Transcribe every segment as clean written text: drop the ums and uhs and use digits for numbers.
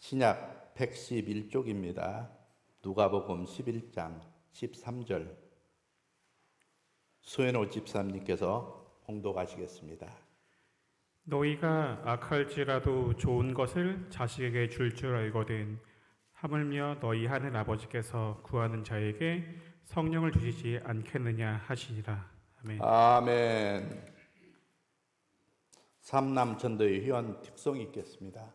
신약 111쪽입니다. 누가복음 11장 13절 수현호 집사님께서 봉독하시겠습니다. 너희가 악할지라도 좋은 것을 자식에게 줄 알거든 하물며 너희 하늘 아버지께서 구하는 자에게 성령을 주시지 않겠느냐 하시니라. 아멘. 아멘. 삼남천도의 회원 특송이 있겠습니다.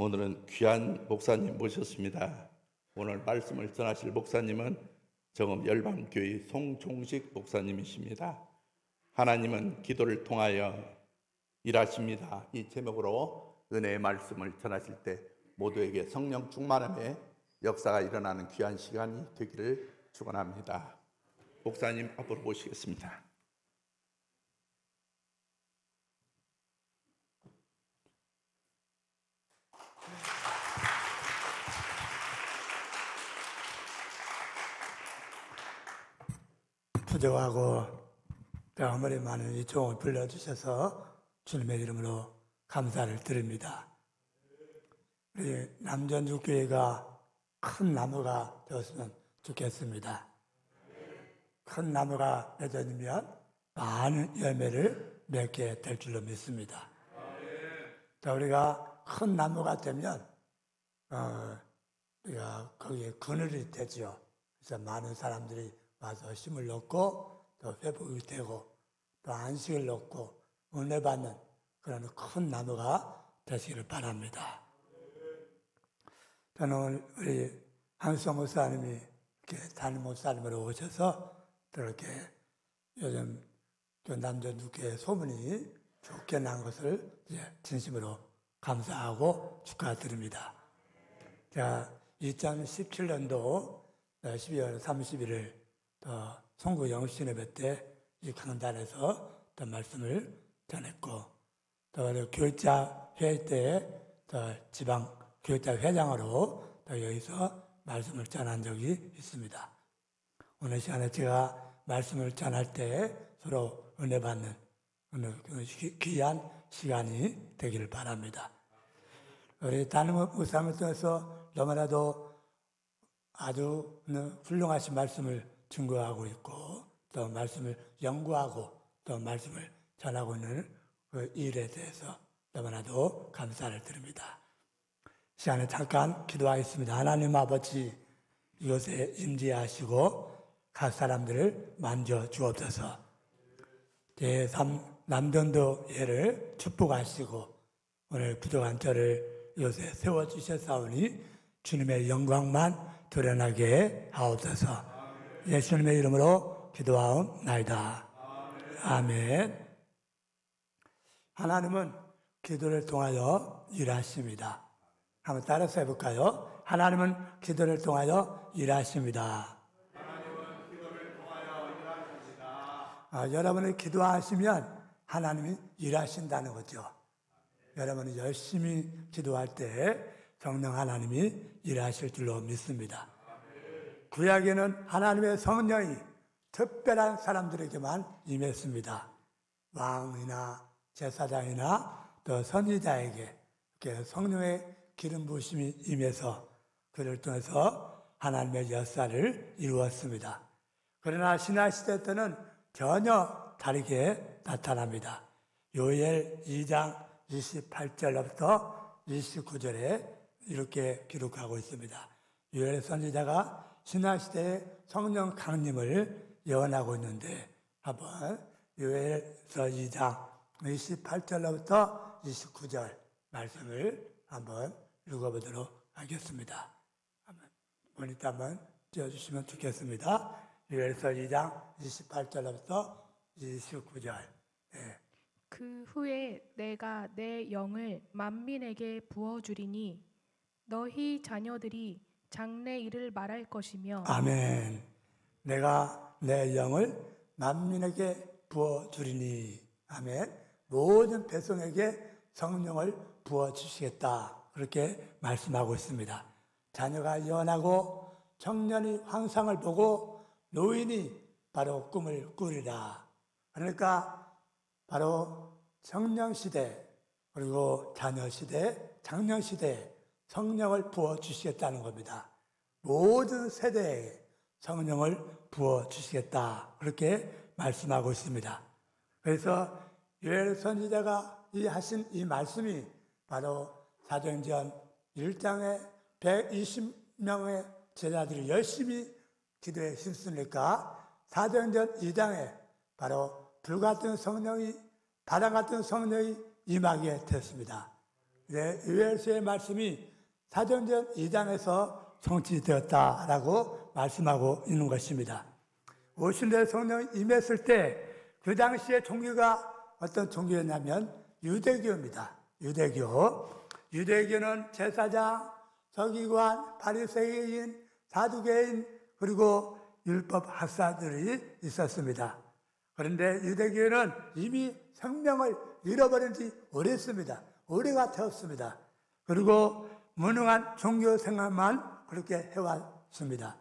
오늘은 귀한 목사님 모셨습니다. 오늘 말씀을 전하실 목사님은 정읍 열방교회 송종식 목사님이십니다. 하나님은 기도를 통하여 일하십니다. 이 제목으로 은혜의 말씀을 전하실 때 모두에게 성령 충만함의 역사가 일어나는 귀한 시간이 되기를 축원합니다. 목사님 앞으로 모시겠습니다. 부족하고 병아머리 많은 이 종을 불러주셔서 주님의 이름으로 감사를 드립니다. 우리 남전주교회가 큰 나무가 되었으면 좋겠습니다. 큰 나무가 맺어지면 많은 열매를 맺게 될 줄로 믿습니다. 자, 우리가 큰 나무가 되면 우리가 거기에 그늘이 되죠. 그래서 많은 사람들이 와서 힘을 얻고 또 회복이 되고 또 안식을 얻고 은혜 받는 그런 큰 나무가 되시기를 바랍니다. 저는 우리 한수성 목사님이 이렇게 담임 목사님으로 오셔서 또 이렇게 요즘 그 남전두교회 소문이 좋게 난 것을 진심으로 감사하고 축하드립니다. 제가 2017년도 12월 31일 송구 영신예배 때 이 강단에서 또 말씀을 전했고 또 교육자 회의 때 지방 교육자 회장으로 또 여기서 말씀을 전한 적이 있습니다. 오늘 시간에 제가 말씀을 전할 때 서로 은혜 받는 귀한 시간이 되기를 바랍니다. 우리 담임 목사님을 통해서 너무나도 아주 훌륭하신 말씀을 증거하고 있고 또 말씀을 연구하고 또 말씀을 전하고 있는 그 일에 대해서 너무나도 감사를 드립니다. 시간에 잠깐 기도하겠습니다. 하나님 아버지, 이곳에 임재하시고 각 사람들을 만져 주옵소서. 제3 남전도 예를 축복하시고 오늘 부족한 저를 이곳에 세워주셨사오니 주님의 영광만 드러나게 하옵소서. 예수님의 이름으로 기도하옵나이다. 아멘. 하나님은 기도를 통하여 일하십니다. 한번 따라서 해볼까요? 하나님은 기도를 통하여 일하십니다. 여러분이 기도하시면 하나님이 일하신다는 거죠. 여러분이 열심히 기도할 때 성령 하나님이 일하실 줄로 믿습니다. 구약에는 하나님의 성령이 특별한 사람들에게만 임했습니다. 왕이나 제사장이나 또 선지자에게 이렇게 성령의 기름 부으심이 임해서 그를 통해서 하나님의 역사를 이루었습니다. 그러나 신약시대 때는 전혀 다르게 나타납니다. 요엘 2장 28절부터 29절에 이렇게 기록하고 있습니다. 요엘 선지자가 신약시대의 성령 강림을 예언하고 있는데 한번 요엘서 2장 28절부터 29절 말씀을 한번 읽어보도록 하겠습니다. 모니터 한번 띄워주시면 좋겠습니다. 요엘서 2장 28절부터 29절. 네. 그 후에 내가 내 영을 만민에게 부어주리니 너희 자녀들이 장래 일을 말할 것이며 아멘. 내가 내 영을 만민에게 부어주리니 아멘. 모든 백성에게 성령을 부어주시겠다 그렇게 말씀하고 있습니다. 자녀가 예언하고 청년이 환상을 보고 노인이 바로 꿈을 꾸리라. 그러니까 바로 청년시대 그리고 자녀시대, 장년시대에 성령을 부어주시겠다는 겁니다. 모든 세대에 성령을 부어주시겠다 그렇게 말씀하고 있습니다. 그래서 요엘 선지자가 하신 이 말씀이 바로 사도행전 1장에 120명의 제자들이 열심히 기도에 힘쓰니까 사도행전 2장에 바로 불같은 성령이 바다 같은 성령이 임하게 됐습니다. 요엘서의 말씀이 사도행전 2장에서 성취되었다라고 말씀하고 있는 것입니다. 오실의 성령이 임했을 때 그 당시의 종교가 어떤 종교였냐면 유대교입니다. 유대교는 제사장, 서기관, 바리새인, 사두개인 그리고 율법 학사들이 있었습니다. 그런데 유대교는 이미 생명을 잃어버린 지 오래했습니다. 오래가 되었습니다. 그리고 무능한 종교 생활만 그렇게 해왔습니다.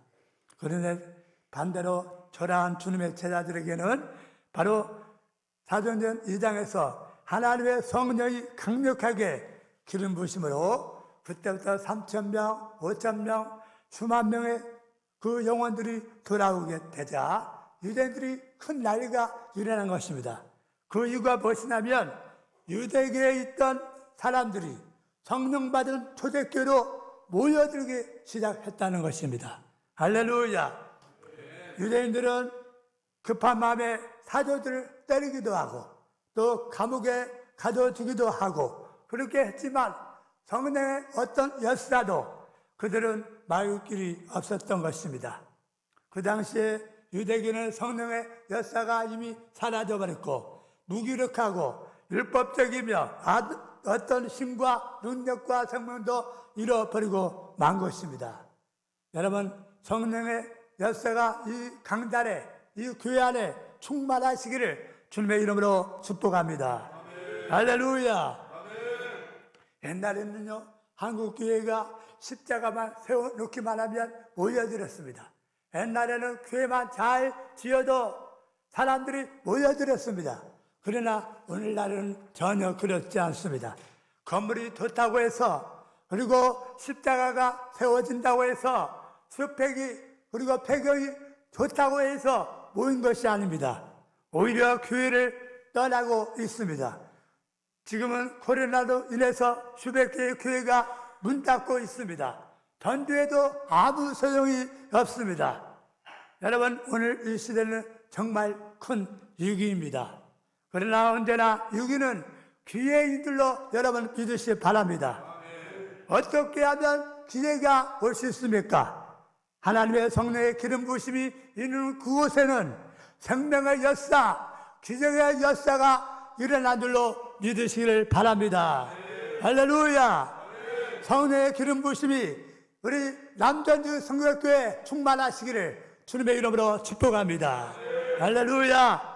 그런데 반대로 초라한 주님의 제자들에게는 바로 사도행전 2장에서 하나님의 성령이 강력하게 기름 부으심으로 그때부터 3,000명, 5,000명, 수만 명의 그 영혼들이 돌아오게 되자 유대인들이 큰 난리가 일어난 것입니다. 그 이유가 무엇이냐면 유대교에 있던 사람들이 성령 받은 초대교로 모여들기 시작했다는 것입니다. 할렐루야. 유대인들은 급한 마음에 사도들을 때리기도 하고 또 감옥에 가둬두기도 하고 그렇게 했지만 성령의 어떤 역사도 그들은 막을 길이 없었던 것입니다. 그 당시에 유대교는 성령의 역사가 이미 사라져버렸고 무기력하고 율법적이며 어떤 힘과 능력과 생명도 잃어버리고 만 것입니다. 여러분, 성령의 역사가 이 강단에, 이 교회 안에 충만하시기를 주님의 이름으로 축복합니다. 할렐루야. 옛날에는요, 한국 교회가 십자가만 세워놓기만 하면 모여들었습니다. 옛날에는 교회만 잘 지어도 사람들이 모여들었습니다. 그러나 오늘날은 전혀 그렇지 않습니다. 건물이 좋다고 해서 그리고 십자가가 세워진다고 해서 스펙이 그리고 배경이 좋다고 해서 모인 것이 아닙니다. 오히려 교회를 떠나고 있습니다. 지금은 코로나로 인해서 수백 개의 교회가 문 닫고 있습니다. 전도해도 아무 소용이 없습니다. 여러분, 오늘 이 시대는 정말 큰 위기입니다. 그러나 언제나 위기는 기회인들로 여러분 믿으시기 바랍니다. 어떻게 하면 기회가 올 수 있습니까? 하나님의 성령의 기름 부으심이 있는 그곳에는 생명의 역사, 기적의 역사가 일어난 줄로 믿으시기를 바랍니다. 할렐루야. 성령의 기름 부으심이 우리 남전주 성결교회 충만하시기를 주님의 이름으로 축복합니다. 할렐루야.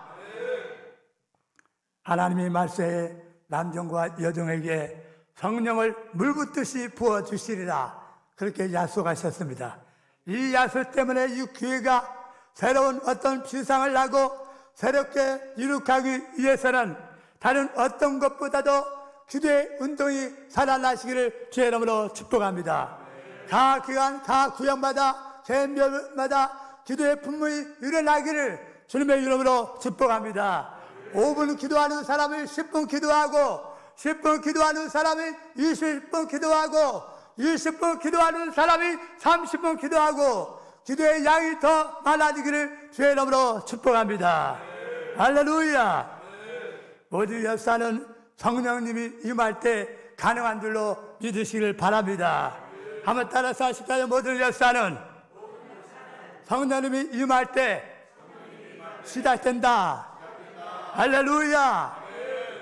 하나님의 말씀에 남정과 여정에게 성령을 물붓듯이 부어주시리라 그렇게 약속하셨습니다. 이 약속 때문에 이 교회가 새로운 어떤 비상을 하고 새롭게 이룩하기 위해서는 다른 어떤 것보다도 기도의 운동이 살아나시기를 주의 이름으로 축복합니다. 각 기간, 각 구역마다, 개별마다 기도의 분명히 일어나기를 주님의 이름으로 축복합니다. 5분 기도하는 사람이 10분 기도하고 10분 기도하는 사람이 20분 기도하고 20분 기도하는 사람이 30분 기도하고 기도의 양이 더 많아지기를 주의 이름으로 축복합니다. 할렐루야. 모든 역사는 성령님이 임할 때 가능한 줄로 믿으시기를 바랍니다. 한번 따라서 하실까요? 모든 역사는 성령님이 임할 때 시작된다. 할렐루야.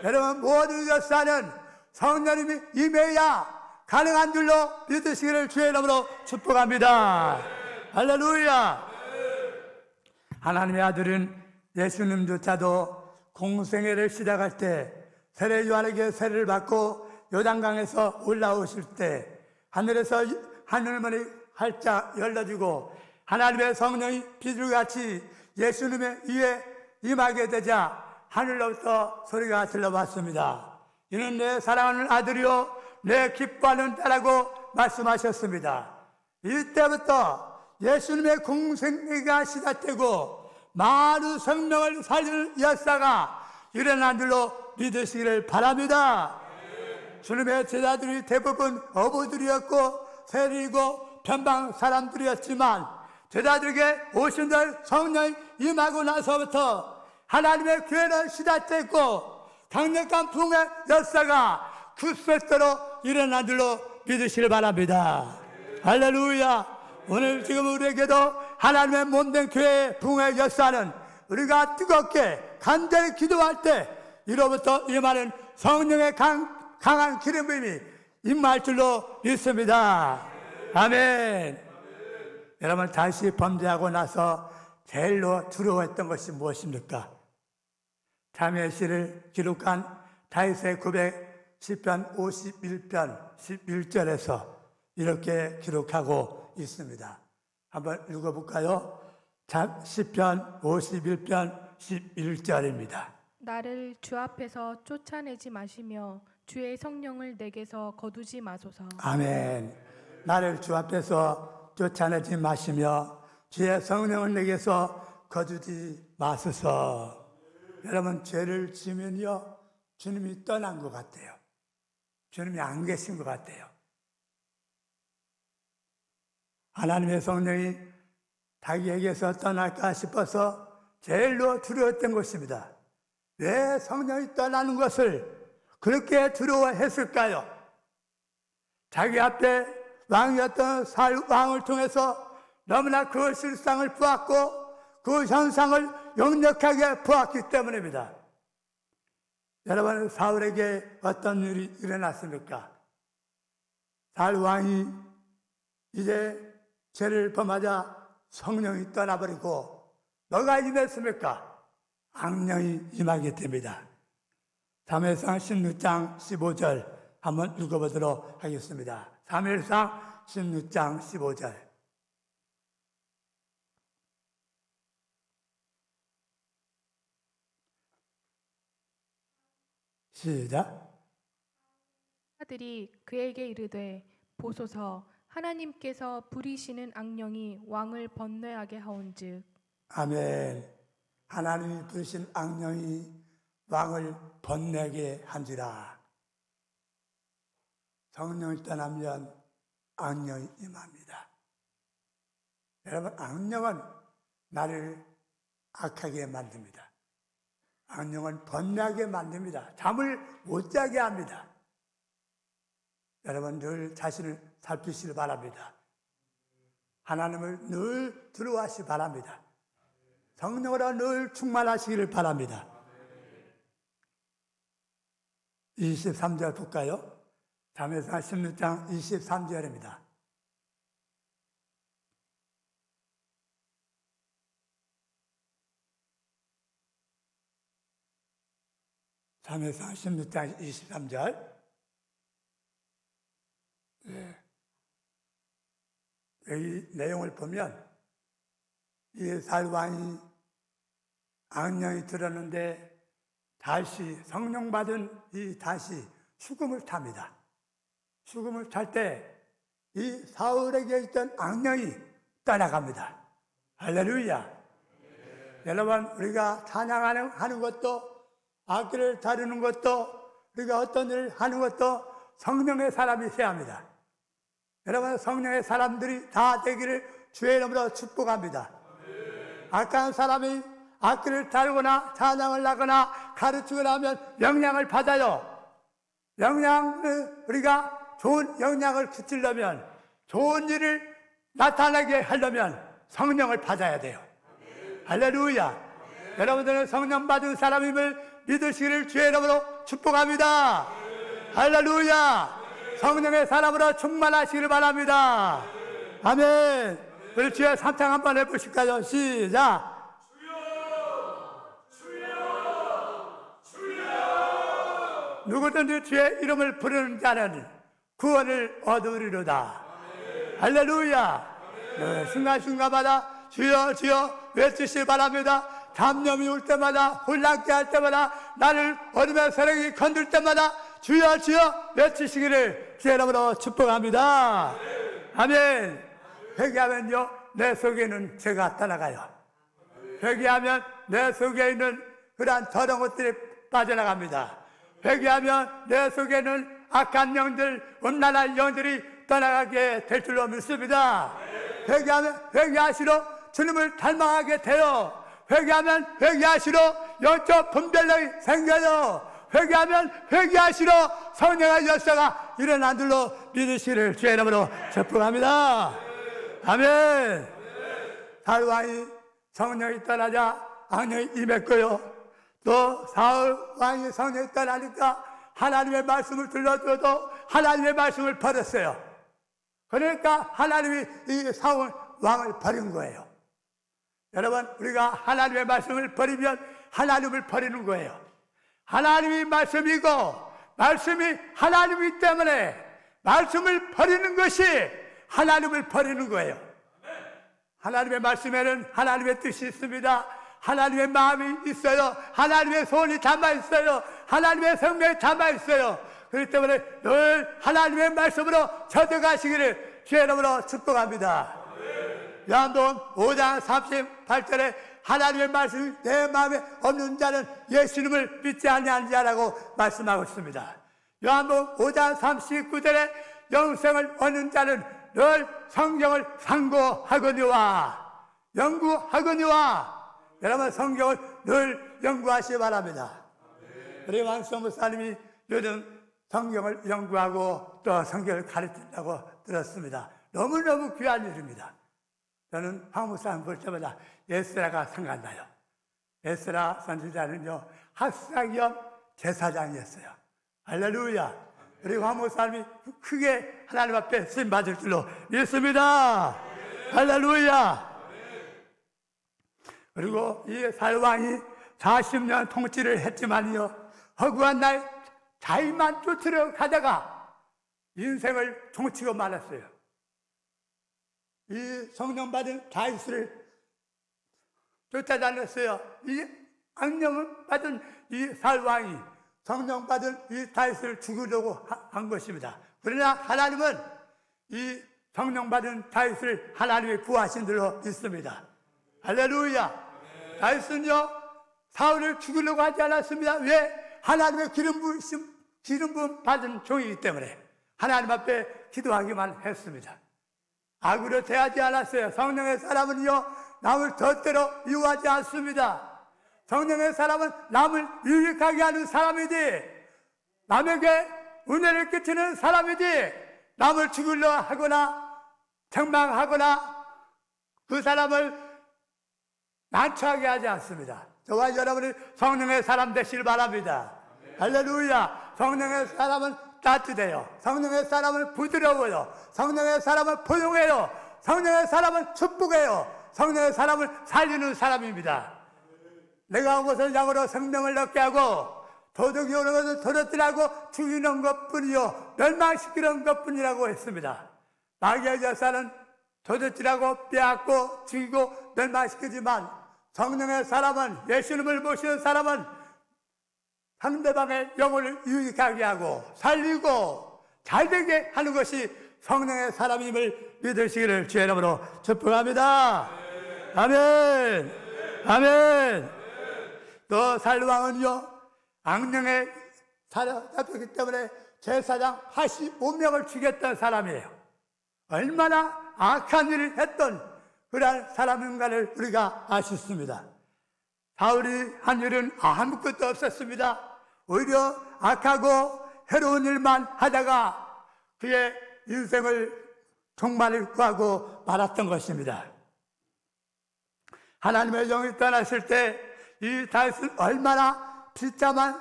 여러분, 모든 역사는 성령님이 임해야 가능한 줄로 믿으시기를 주의 이름으로 축복합니다. 할렐루야. 하나님의 아들은 예수님조차도 공생애를 시작할 때 세례 요한에게 세례를 받고 요단강에서 올라오실 때 하늘에서 하늘문이 활짝 열려지고 하나님의 성령이 비둘기같이 예수님의 위에 임하게 되자 하늘로부터 소리가 들려왔습니다. 이는 내 사랑하는 아들이요 내 기뻐하는 딸라고 말씀하셨습니다. 이때부터 예수님의 공생애가 시작되고 많은 생명을 살리는 역사가 일어난 줄로 믿으시기를 바랍니다. 주님의 제자들이 대부분 어부들이었고 세리고 변방 사람들이었지만 제자들에게 오신 날 성령이 임하고 나서부터 하나님의 교회는 시작됐고 강력한 부흥의 역사가 급속도로 일어난 줄로 믿으시길 바랍니다. 할렐루야. 오늘 지금 우리에게도 하나님의 몸된 교회의 부흥의 역사는 우리가 뜨겁게 간절히 기도할 때 이로부터 임하는 성령의 강한 기름 부음이 임할 줄로 믿습니다. 아멘. 여러분, 다시 범죄하고 나서 제일로 두려워했던 것이 무엇입니까? 다윗을 기록한 다윗의 고백 시편 51편 11절에서 이렇게 기록하고 있습니다. 한번 읽어볼까요? 시편 51편 11절입니다. 나를 주 앞에서 쫓아내지 마시며 주의 성령을 내게서 거두지 마소서. 아멘. 나를 주 앞에서 쫓아내지 마시며 주의 성령을 내게서 거두지 마소서. 여러분 죄를 지면요 주님이 떠난 것 같아요. 주님이 안 계신 것 같아요. 하나님의 성령이 자기에게서 떠날까 싶어서 제일로 두려웠던 것입니다. 왜 성령이 떠나는 것을 그렇게 두려워했을까요? 자기 앞에 왕이었던 사울 왕을 통해서 너무나 그 실상을 보았고 그 현상을 역력하게 보았기 때문입니다. 여러분, 사울에게 어떤 일이 일어났습니까? 사울 왕이 이제 죄를 범하자 성령이 떠나버리고 뭐가 임했습니까? 악령이 임하게 됩니다. 사무엘상 16장 15절 한번 읽어보도록 하겠습니다. 사무엘상 16장 15절. 시작. 사들이 그에게 이르되 보소서 하나님께서 부리시는 악령이 왕을 번뇌하게 하온즉. 아멘. 하나님이 부르신 악령이 왕을 번뇌하게 한지라. 성령을 떠나면 악령이 임합니다. 여러분, 악령은 나를 악하게 만듭니다. 악령은 번뇌하게 만듭니다. 잠을 못 자게 합니다. 여러분, 늘 자신을 살피시기 바랍니다. 하나님을 늘 두려워하시기 바랍니다. 성령으로 늘 충만하시기를 바랍니다. 23절 볼까요? 사무엘상 16장 23절입니다. 사무엘상 16장 23절. 이 내용을 보면 이 사울 왕이 악령이 들었는데 다시 성령 받은 이 다시 죽음을 탑니다. 죽음을 탈 때 이 사울에게 있던 악령이 떠나갑니다. 할렐루야. 여러분, 우리가 찬양하는 것도 악기를 다루는 것도 우리가 어떤 일을 하는 것도 성령의 사람이 해야 합니다. 여러분, 성령의 사람들이 다 되기를 주의 이름으로 축복합니다. 악한 사람이 악기를 다루거나 찬양을 하거나 가르치거나 하면 영향을 받아요. 영향을, 우리가 좋은 영향을 끼치려면, 좋은 일을 나타나게 하려면 성령을 받아야 돼요. 할렐루야. 여러분들은 성령 받은 사람임을 믿으시기를 주의 이름으로 축복합니다. 할렐루야. 성령의 사람으로 충만하시기를 바랍니다. 아멘. 우리 주의 3창 한번 해보실까요? 시작. 누구든지 주의 이름을 부르는 자는 구원을 얻으리로다. 할렐루야. 네, 순간순간마다 주여 주여 외치시기 바랍니다. 담념이 올 때마다, 혼란케 할 때마다, 나를 어둠의 세력이 건들 때마다 주여 주여 외치시기를 주의 이름으로 축복합니다. 아멘. 회개하면요 내 속에는 죄가 떠나가요. 회개하면 내 속에 있는 그러한 더러운 것들이 빠져나갑니다. 회개하면 내 속에는 악한 영들, 음란한 영들이 떠나가게 될 줄로 믿습니다. 회개하면 회개하시러 주님을 닮아가게 돼요. 회개하면 회개하시러 영적 분별력이 생겨요. 회개하면 회개하시러 성령의 역사가 일어난 줄로 믿으시기를 주의 이름으로 축복합니다. 아멘. 사울 왕이 성령이 떠나자 악령이 임했고요. 또 사울 왕이 성령이 떠나니까 하나님의 말씀을 들려줘도 하나님의 말씀을 버렸어요. 그러니까 하나님이 이 사울 왕을 버린 거예요. 여러분, 우리가 하나님의 말씀을 버리면 하나님을 버리는 거예요. 하나님이 말씀이고 말씀이 하나님이기 때문에 말씀을 버리는 것이 하나님을 버리는 거예요. 하나님의 말씀에는 하나님의 뜻이 있습니다. 하나님의 마음이 있어요. 하나님의 소원이 담아 있어요. 하나님의 성령이 담아 있어요. 그렇기 때문에 늘 하나님의 말씀으로 젖어가시기를 주의 이름으로 축복합니다. 요한복음 5장 38절에 하나님의 말씀이 내 마음에 없는 자는 예수님을 믿지 아니하는 자라고 말씀하고 있습니다. 요한복음 5장 39절에 영생을 얻는 자는 늘 성경을 상고하거니와 연구하거니와. 여러분 성경을 늘 연구하시기 바랍니다. 우리 왕성 목사님이 요즘 성경을 연구하고 또 성경을 가르친다고 들었습니다. 너무너무 귀한 일입니다. 저는 황 목사님 볼 때마다 에스라가 생각나요. 에스라 선지자는요, 학사겸 제사장이었어요. 할렐루야. 우리 황 목사님이 크게 하나님 앞에 쓰임 받을 줄로 믿습니다. 할렐루야. 그리고 이 살왕이 40년 통치를 했지만요, 허구한 날 자기만 쫓으러 가다가 인생을 종치고 말았어요. 이 성령 받은 다윗을 쫓아다녔어요. 이 악령 받은 이 살왕이 성령 받은 이 다윗을 죽이려고 한 것입니다. 그러나 하나님은 이 성령 받은 다윗을 하나님이 구하신 줄로 믿습니다. 할렐루야. 다윗은요, 사울을 죽이려고 하지 않았습니다. 왜? 하나님의 기름 부음 받은 종이기 때문에 하나님 앞에 기도하기만 했습니다. 악으로 대하지 않았어요. 성령의 사람은요, 남을 덧대로 미워하지 않습니다. 성령의 사람은 남을 유익하게 하는 사람이지, 남에게 은혜를 끼치는 사람이지, 남을 죽이려 하거나 책망하거나 그 사람을 난처하게 하지 않습니다. 저와 여러분이 성령의 사람 되시길 바랍니다. 할렐루야. 성령의 사람은 따뜻해요. 성령의 사람은 부드러워요. 성령의 사람은 포용해요. 성령의 사람은 축복해요. 성령의 사람을 살리는 사람입니다. 내가 온 것을 양으로 생명을 얻게 하고 도둑이 오는 것을 도둑질하고 죽이는 것뿐이요 멸망시키는 것뿐이라고 했습니다. 마귀의 역사는 도둑질하고 빼앗고 죽이고 멸망시키지만 성령의 사람은, 예수님을 모시는 사람은 상대방의 영혼을 유익하게 하고 살리고 잘되게 하는 것이 성령의 사람임을 믿으시기를 주의 이름으로 축복합니다. 아멘. 아멘. 또 살루왕은요, 악령에 사로잡혔기 때문에 제사장 85명을 죽였던 사람이에요. 얼마나 악한 일을 했던 그러한 사람인가를 우리가 아셨습니다. 사울이 한 일은 아무것도 없었습니다. 오히려 악하고 해로운 일만 하다가 그의 인생을 종말을 구하고 말았던 것입니다. 하나님의 영이 떠났을 때 이 다윗은 얼마나 비참한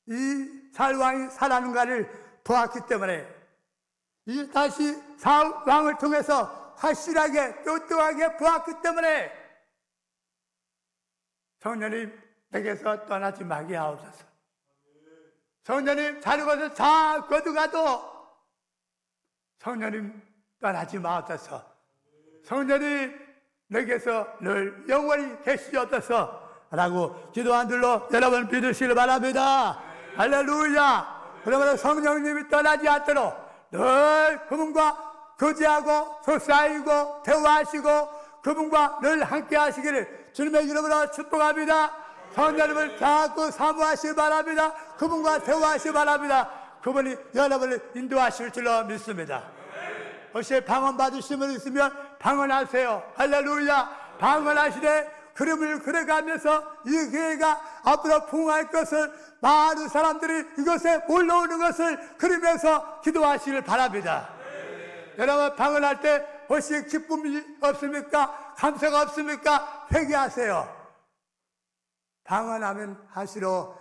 이 살왕이 살아는가를 보았기 때문에 이 다시 사울 왕을 통해서 확실하게 똘똘하게 보았기 때문에 성령님 내게서 떠나지 마게 하옵소서. 성령님 자는 것을 다 거두가도 성령님 떠나지 마옵소서. 성령님 내게서 늘 영원히 계시옵소서 라고 기도한 줄로 여러분 믿으시길 바랍니다. 할렐루야. 그러므로 성령님이 떠나지 않도록 늘 그분과 교제하고 속사이고 대화하시고 그분과 늘 함께 하시기를 주님의 이름으로 축복합니다. 성령님을 자꾸 사모하시기 바랍니다. 그분과 대화하시기 바랍니다. 그분이 여러분을 인도하실 줄로 믿습니다. 혹시 방언 받으신 분 있으면 방언하세요. 할렐루야. 방언하시되 그림을 그려가면서 이 교회가 앞으로 풍성할 것을, 많은 사람들이 이것에 몰려오는 것을 그리면서 기도하시길 바랍니다. 여러분 방언할 때 혹시 기쁨이 없습니까? 감사가 없습니까? 회개하세요. 방언하면 할수록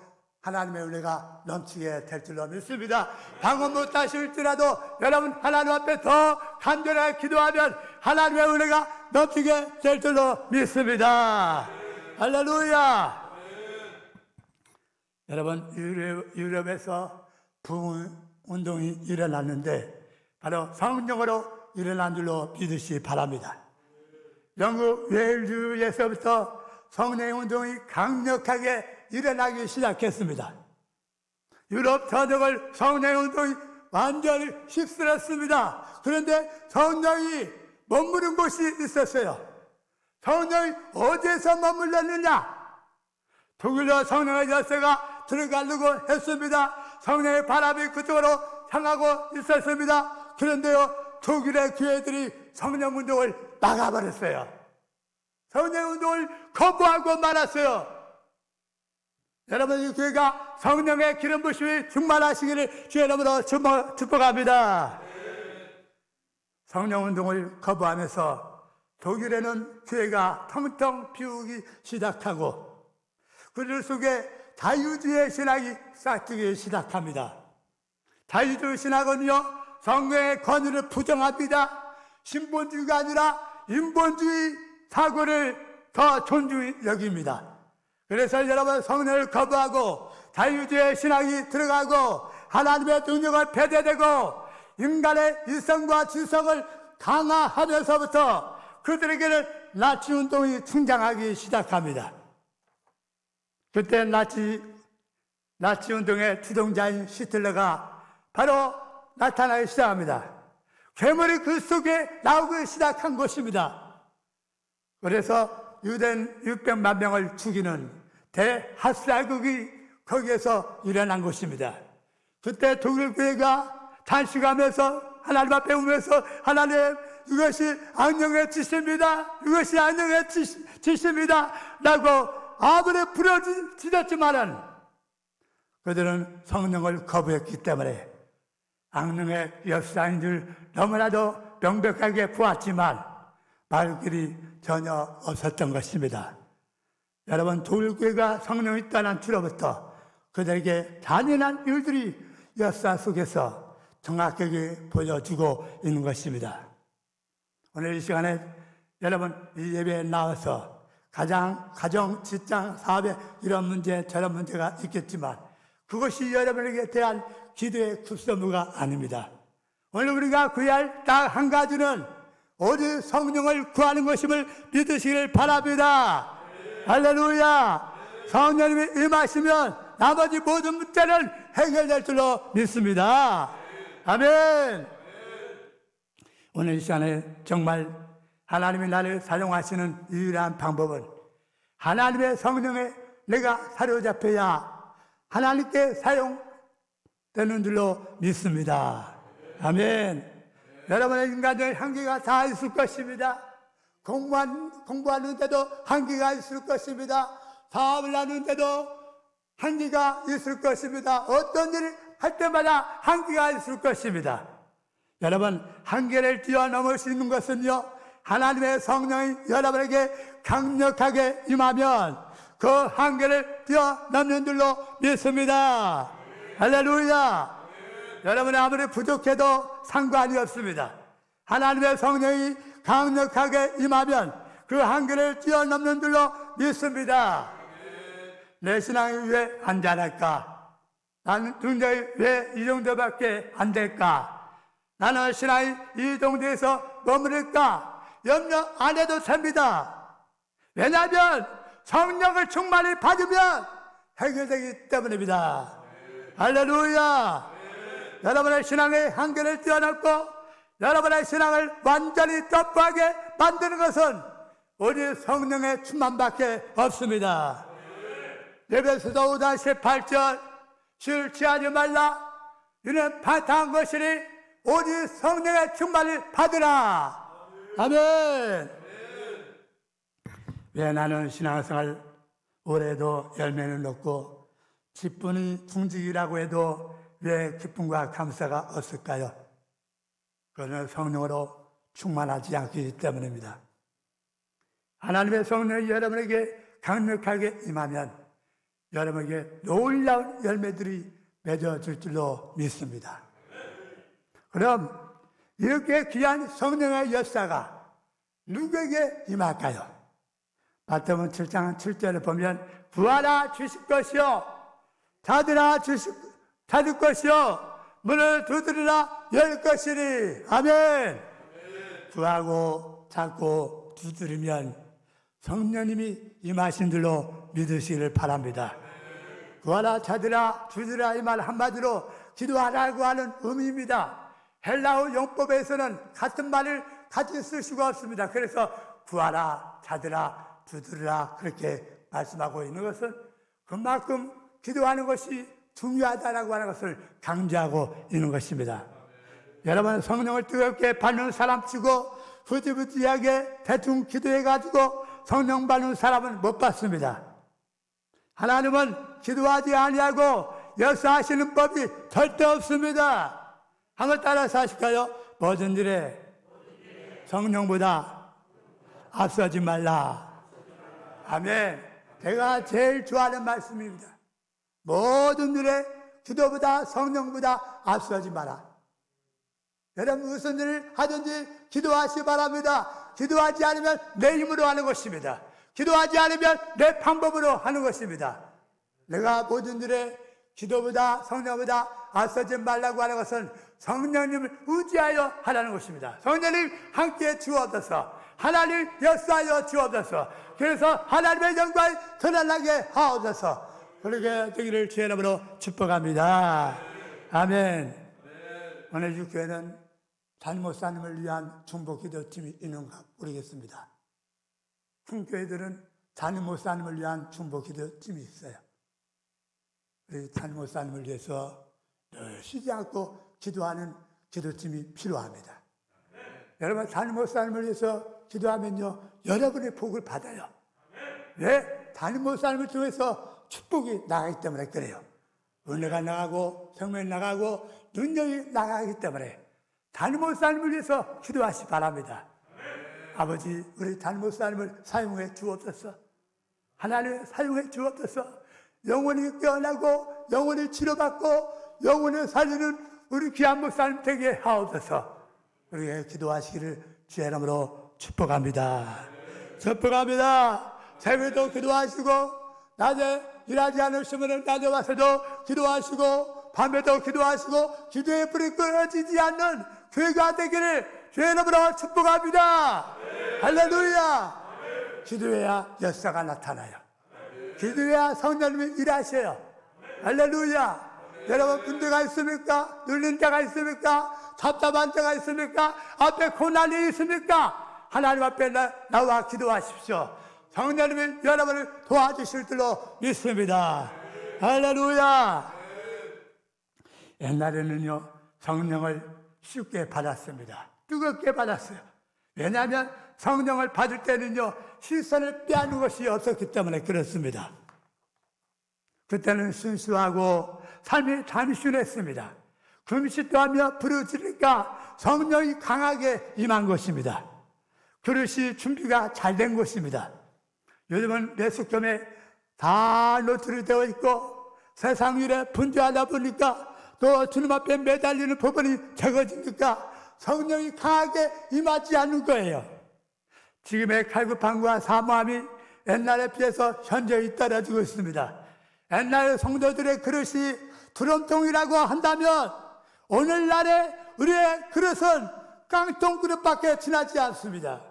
하나님의 은혜가 넘치게 될 줄로 믿습니다. 방언 못하실지라도 여러분 하나님 앞에 더 간절하게 기도하면 하나님의 은혜가 넘치게 될 줄로 믿습니다. 할렐루야. 여러분 유럽에서 부흥운동이 일어났는데 바로 성령으로 일어난 줄로 믿으시기 바랍니다. 영국 웨일즈에서부터 성령의 운동이 강력하게 일어나기 시작했습니다. 유럽 전역을 성령의 운동이 완전히 휩쓸었습니다. 그런데 성령이 머무른 곳이 있었어요. 성령이 어디에서 머물렀느냐? 독일로 성령의 열쇠가 들어가려고 했습니다. 성령의 바람이 그쪽으로 향하고 있었습니다. 그런데요, 독일의 교회들이 성령 운동을 막아버렸어요. 성령 운동을 거부하고 말았어요. 여러분, 이 교회가 성령의 기름 부심이 충만하시기를 주의 이름으로 축복합니다. 성령 운동을 거부하면서 독일에는 교회가 텅텅 비우기 시작하고 그들 속에 자유주의 신학이 싹트기 시작합니다. 자유주의 신학은요, 성령의 권위를 부정합니다. 신본주의가 아니라 인본주의 사고를 더 존중히 여깁니다. 그래서 여러분, 성령을 거부하고 자유주의 신학이 들어가고 하나님의 능력을 배제되고 인간의 이성과 지성을 강화하면서부터 그들에게는 나치 운동이 등장하기 시작합니다. 그때 나치 운동의 주동자인 히틀러가 바로 나타나기 시작합니다. 괴물이 그 속에 나오기 시작한 것입니다. 그래서 유대인 600만 명을 죽이는 대학살극이 거기에서 일어난 것입니다. 그때 독일 교회가 단식하면서 하나님 앞에 오면서 하나님, 이것이 악령의 짓입니다. 이것이 악령의 짓입니다. 라고 아무리 부르짖었지만은 그들은 성령을 거부했기 때문에 악령의 역사인 줄 너무나도 명백하게 보았지만 말 길이 전혀 없었던 것입니다. 여러분, 독일교회가 성령이 떠난 뒤로부터 그들에게 잔인한 일들이 역사 속에서 정확하게 보여주고 있는 것입니다. 오늘 이 시간에 여러분, 이 예배에 나와서 가정, 직장, 사업에 이런 문제, 저런 문제가 있겠지만 그것이 여러분에게 대한 기도의 급선무가 아닙니다. 오늘 우리가 구해야 할 딱 한 가지는 오직 성령을 구하는 것임을 믿으시기를 바랍니다. 할렐루야! 성령님이 임하시면 나머지 모든 문제는 해결될 줄로 믿습니다. 아멘! 오늘 이 시간에 정말 하나님이 나를 사용하시는 유일한 방법은 하나님의 성령에 내가 사로잡혀야 하나님께 사용되는 줄로 믿습니다. 아멘. 여러분의 인간의 한계가 다 있을 것입니다. 공부하는데도 한계가 있을 것입니다. 사업을 하는데도 한계가 있을 것입니다. 어떤 일을 할 때마다 한계가 있을 것입니다. 여러분, 한계를 뛰어넘을 수 있는 것은요, 하나님의 성령이 여러분에게 강력하게 임하면 그 한계를 뛰어넘는 줄로 믿습니다. 할렐루야! 여러분이 아무리 부족해도 상관이 없습니다. 하나님의 성령이 강력하게 임하면 그 한계를 뛰어넘는 줄로 믿습니다. 내 신앙이 왜 안 자랄까? 나는 능력이 왜 이 정도밖에 안 될까? 나는 신앙이 이 정도에서 머무를까? 염려 안 해도 됩니다. 왜냐하면 성령을 충만히 받으면 해결되기 때문입니다. 할렐루야! 여러분의 신앙의 한계를 뛰어넘고 여러분의 신앙을 완전히 떡하게 만드는 것은 오직 성령의 충만밖에 없습니다. 에베소서 5장 18절, 술 취하지 말라, 이는 파탄한 것이니 오직 성령의 충만을 받으라. 아멘. 왜 나는 신앙생활 올해도 열매는 없고 기쁨이 궁지기라고 해도 왜 기쁨과 감사가 없을까요? 그는 성령으로 충만하지 않기 때문입니다. 하나님의 성령이 여러분에게 강력하게 임하면 여러분에게 놀라운 열매들이 맺어질 줄로 믿습니다. 그럼 이렇게 귀한 성령의 역사가 누구에게 임할까요? 마태복음 7장 7절을 보면 구하라 주실 것이요 찾으라 찾을 것이요 문을 두드리라 열 것이니. 아멘. 구하고 찾고 두드리면 성령님이 임하신 줄로 믿으시기를 바랍니다. 구하라 찾으라 두드리라 이 말 한마디로 기도하라고 하는 의미입니다. 헬라어 용법에서는 같은 말을 같이 쓸 수가 없습니다. 그래서 구하라, 찾으라, 두드리라 그렇게 말씀하고 있는 것은 그만큼 기도하는 것이 중요하다라고 하는 것을 강조하고 있는 것입니다. 여러분, 성령을 뜨겁게 받는 사람 치고 흐지부지하게 대충 기도해가지고 성령 받는 사람은 못 받습니다. 하나님은 기도하지 아니하고 역사하시는 법이 절대 없습니다. 한번 따라서 하실까요? 모든 일에 성령보다 앞서지 말라. 아멘. 제가 제일 좋아하는 말씀입니다. 모든 일에 기도보다 성령보다 앞서지 마라. 여러분, 무슨 일을 하든지 기도하시 바랍니다. 기도하지 않으면 내 힘으로 하는 것입니다. 기도하지 않으면 내 방법으로 하는 것입니다. 내가 모든 일에 기도보다 성령보다 앞서지 말라고 하는 것은 성령님을 의지하여 하라는 것입니다. 성령님 함께 주옵소서. 하나님 역사하여 주옵소서. 그래서 하나님의 영광이 드러나게 하옵소서. 그렇게 되기를 주의 이름으로 축복합니다. 아멘. 오늘 주교회는 단목사님을 위한 중보 기도팀이 있는가 모르겠습니다. 큰 교회들은 단목사님을 위한 중보 기도팀이 있어요. 우리 단목사님을 위해서 늘 쉬지 않고 기도하는 기도팀이 필요합니다. 여러분, 단목사님을 위해서 기도하면요, 여러분의 복을 받아요. 왜? 단목사님을 통해서 축복이 나가기 때문에 그래요. 은혜가 나가고 생명이 나가고 능력이 나가기 때문에 단목사님을 위해서 기도하시 바랍니다. 아버지, 우리 단목사님을 사용해 주옵소서. 하나님 사용해 주옵소서. 영혼이 깨어나고 영혼이 치료받고 영혼을 살리는 우리 귀한 목사님 되게 하옵소서. 우리에게 기도하시기를 주의 이름으로 축복합니다. 축복합니다. 새벽에도 기도하시고 낮에 일하지 않으시면 낮에 와서도 기도하시고 밤에도 기도하시고 기도의 불이 꺼지지 않는 교회가 되기를 주의 이름으로 축복합니다. 할렐루야. 기도해야 역사가 나타나요. 기도해야 성령님이 일하셔요. 할렐루야. 여러분, 문제가 있습니까? 눌린 자가 있습니까? 답답한 자가 있습니까? 앞에 고난이 있습니까? 하나님 앞에 나와 기도하십시오. 성령님이 여러분을 도와주실 줄로 믿습니다. 할렐루야. 옛날에는요, 성령을 쉽게 받았습니다. 뜨겁게 받았어요. 왜냐하면 성령을 받을 때는요, 시선을 빼앗는 것이 없었기 때문에 그렇습니다. 그때는 순수하고 삶이 단순했습니다. 금식도 하며 부르짖으니까 성령이 강하게 임한 것입니다. 그릇이 준비가 잘 된 것입니다. 요즘은 매숙점에 다 노트리 되어 있고 세상 일에 분주하다 보니까 또 주님 앞에 매달리는 부분이 적어지니까 성령이 강하게 임하지 않는 거예요. 지금의 갈급함과 사모함이 옛날에 비해서 현저히 떨어지고 있습니다. 옛날 성도들의 그릇이 드럼통이라고 한다면 오늘날의 우리의 그릇은 깡통 그릇밖에 지나지 않습니다.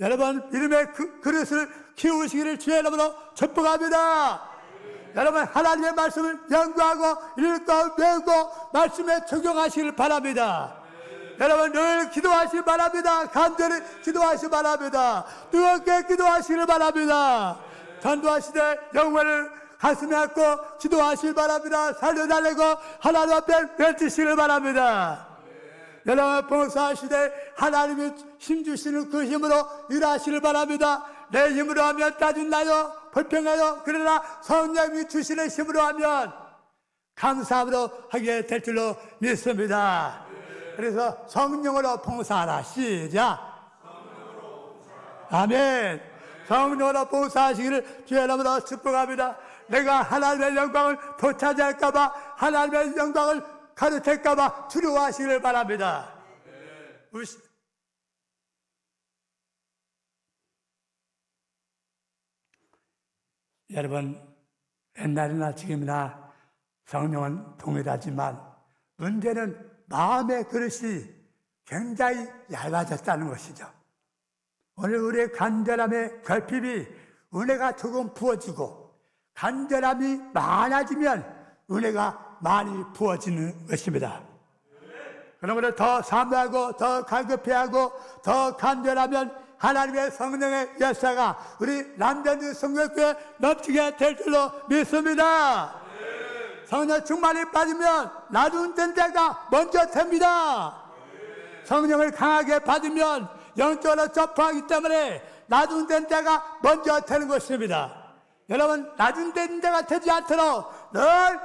여러분, 이름의 그릇을 키우시기를 주의 이름으로 축복합니다. 여러분, 하나님의 말씀을 연구하고 읽고 배우고 말씀에 적용하시길 바랍니다. 여러분, 늘 기도하시기 바랍니다. 간절히 기도하시기 바랍니다. 뜨겁게 기도하시길 바랍니다. 전도하시되 영혼을 가슴에 안고 기도하시길 바랍니다. 살려달라고 하나님 앞에 외치시길 바랍니다. 여러분, 봉사하시되 하나님이 힘주시는 그 힘으로 일하시길 바랍니다. 내 힘으로 하면 짜증나요, 불평해요. 그러나 성령이 주시는 힘으로 하면 감사함으로 하게 될 줄로 믿습니다. 그래서 성령으로 봉사하라. 시작. 아멘. 성령으로 봉사하시기를 주의 이름으로 축복합니다. 내가 하나님의 영광을 되찾을까봐, 하나님의 영광을 가르칠까봐 두려워하시기를 바랍니다. 여러분, 옛날이나 지금이나 성령은 동일하지만 문제는 마음의 그릇이 굉장히 얇아졌다는 것이죠. 오늘 우리의 간절함의 결핍이 은혜가 조금 부어지고 간절함이 많아지면 은혜가 많이 부어지는 것입니다. 그러므로 더 사모하고 더 갈급해하고 더 간절하면 하나님의 성령의 역사가 우리 남전주 성결교회 넘치게 될 줄로 믿습니다. 성령 충만이 빠지면 나중 된 데가 먼저 됩니다. 성령을 강하게 받으면 영적으로 접하기 때문에 나중 된 데가 먼저 되는 것입니다. 여러분, 나중 된 데가 되지 않도록 늘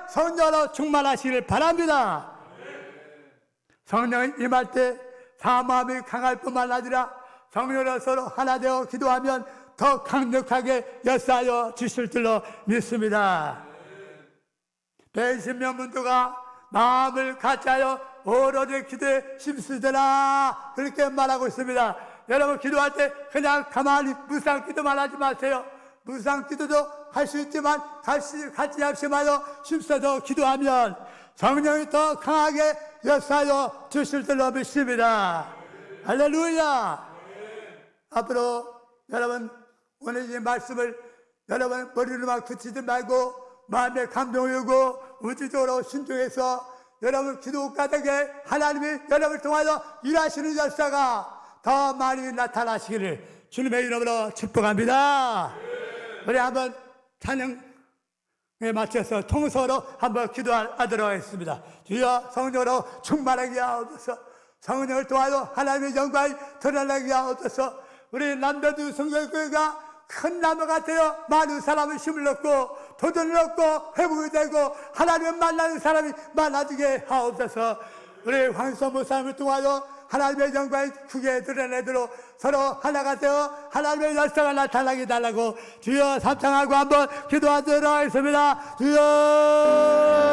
성령으로 충만하시길 바랍니다. 성령이 임할 때 사모함이 강할 뿐만 아니라 성령으로 서로 하나 되어 기도하면 더 강력하게 역사하여 주실 줄로 믿습니다. 배신명 문도가 마음을 같이하여 오로지 기도에 힘쓰더라 그렇게 말하고 있습니다. 여러분, 기도할 때 그냥 가만히 무상 기도만 하지 마세요. 무상 기도도 할 수 있지만 같이 합심하여 힘써서 기도하면 성령이 더 강하게 역사하여 주실 줄로 믿습니다. 할렐루야. 앞으로 여러분, 오늘 이 말씀을 여러분 머리로만 그치지 말고 마음에 감동을 주고 우주적으로 신중해서 여러분 기도 가득에 하나님이 여러분을 통하여 일하시는 역사가 더 많이 나타나시기를 주님의 이름으로 축복합니다. 우리 한번 찬양에 맞춰서 통서로 한번 기도하도록 하겠습니다. 주여, 성령으로 충만하게 하옵소서. 성령을 통하여 하나님의 영광이 드러나게 하옵소서. 우리 남자주 성결교회가 큰 나무가 되어 많은 사람을 힘을 얻고 도전을 얻고 회복이 되고 하나님을 만나는 사람이 많아지게 하옵소서. 우리 황성 목사님을 통하여 하나님의 영광이 크게 드러내도록 서로 하나가 되어 하나님의 역사가 나타나게 달라고 주여 삼창하고 한번 기도하도록 하겠습니다. 주여.